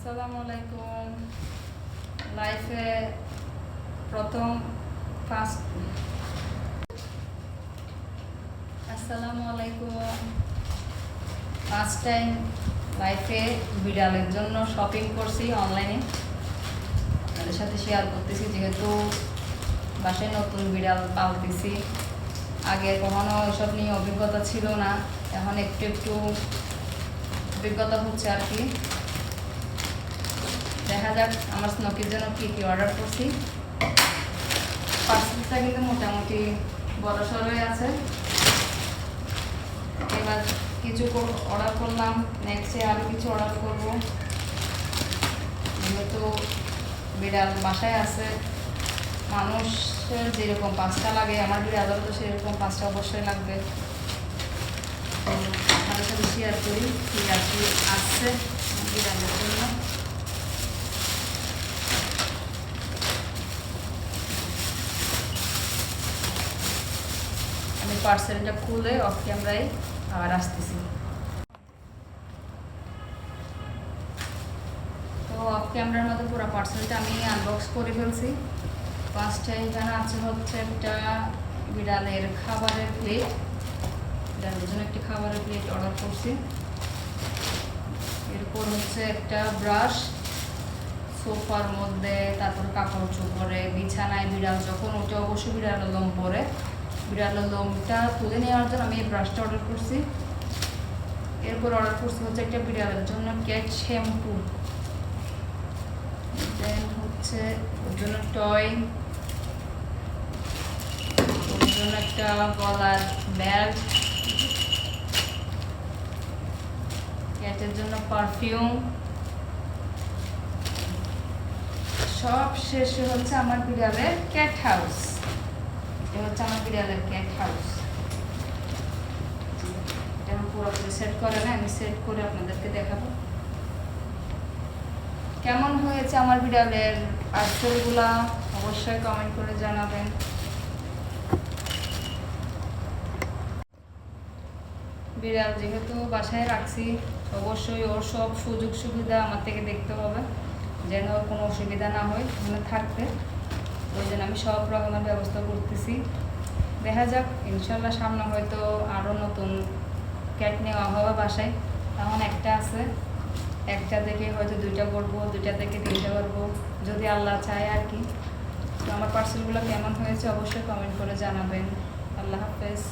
আসসালামু আলাইকুম। লাইফে প্রথম ফার্স্ট আসসালামু আলাইকুম। ফার্স্ট টাইম লাইফে বিড়ালের জন্য শপিং করছি অনলাইনে, আপনাদের সাথে শেয়ার করতেছি। যেহেতু বাসায় নতুন বিড়াল পালতেছি, আগে কখনো এসব নিয়ে অভিজ্ঞতা ছিল না, এখন একটু একটু অভিজ্ঞতা হচ্ছে আর কি। দেখা যাক আমার স্নোকির জন্য কী কী অর্ডার করছি। পার্সেলটা কিন্তু মোটামুটি বড় সড়ই আছে। এবার কিছু অর্ডার করলাম, নেক্সটে আরও কিছু অর্ডার করবো। যেহেতু বিড়াল বাসায় আছে, মানুষের যেরকম 5টা লাগে, আমার বিড়ালেরও তো সেরকম 5টা অবশ্যই লাগবে। আপনাদের সাথে শেয়ার করি কী আর কি আসছে বিড়ালের জন্য। আমি পার্সেলটা খুলে অফ ক্যামেরায় আবার আসতেছি। তো অফ ক্যামেরার মধ্যে পুরো পার্সেলটা আমি আনবক্স করে ফেলছি। ফার্স্টে এখানে আছে হচ্ছে একটা বিড়ালের খাবারের প্লেট। বিড়ালের জন্য একটি খাবারের প্লেট অর্ডার করছি। এরপর হচ্ছে একটা ব্রাশ, সোফার মধ্যে, তারপর কাপড় চোপড়ে, বিছানায় বিড়াল যখন ওঠে অবশ্যই বিড়ালের লোম পরে, বিড়ালের লোমটা তুলে নেওয়ার জন্য আমি এই ব্রাশটা অর্ডার করছি। এরপর অর্ডার করছি হচ্ছে একটা বিড়ালের জন্য ক্যাট শ্যাম্পু, দেন হচ্ছে ওর জন্য টয়, ওর জন্য একটা গলার বেল্ট, ক্যাটের জন্য পারফিউম। সব শেষে হচ্ছে আমার বিড়ালের ক্যাট হাউস। এটা হচ্ছে আমার বিড়ালের ক্যাট হাউস। এটা আমি পুরোপুরি সেট করে না, আমি সেট করে আপনাদেরকে দেখাবো কেমন হয়েছে আমার বিড়ালের পার্সেলগুলা। অবশ্যই কমেন্ট করে জানাবেন। বিড়াল যেহেতু বাসায় রাখছি, অবশ্যই ওর সব সুযোগ সুবিধা আমার থেকে দেখতে হবে, যেন ওর কোনো অসুবিধা না হয় ওখানে থাকতে। ওই জন্য আমি সব রকমের ব্যবস্থা করতেছি। দেখা যাক, ইনশাল্লাহ সামনে হয়তো আরও নতুন ক্যাট নেওয়া হবে বাসায়। এখন একটা আছে, একটা থেকে হয়তো 2টা করবো, 2টা থেকে 3টা করবো, যদি আল্লাহ চায় আর কি। তো আমার পার্সেলগুলো কেমন হয়েছে অবশ্যই কমেন্ট করে জানাবেন। আল্লাহ হাফেজ।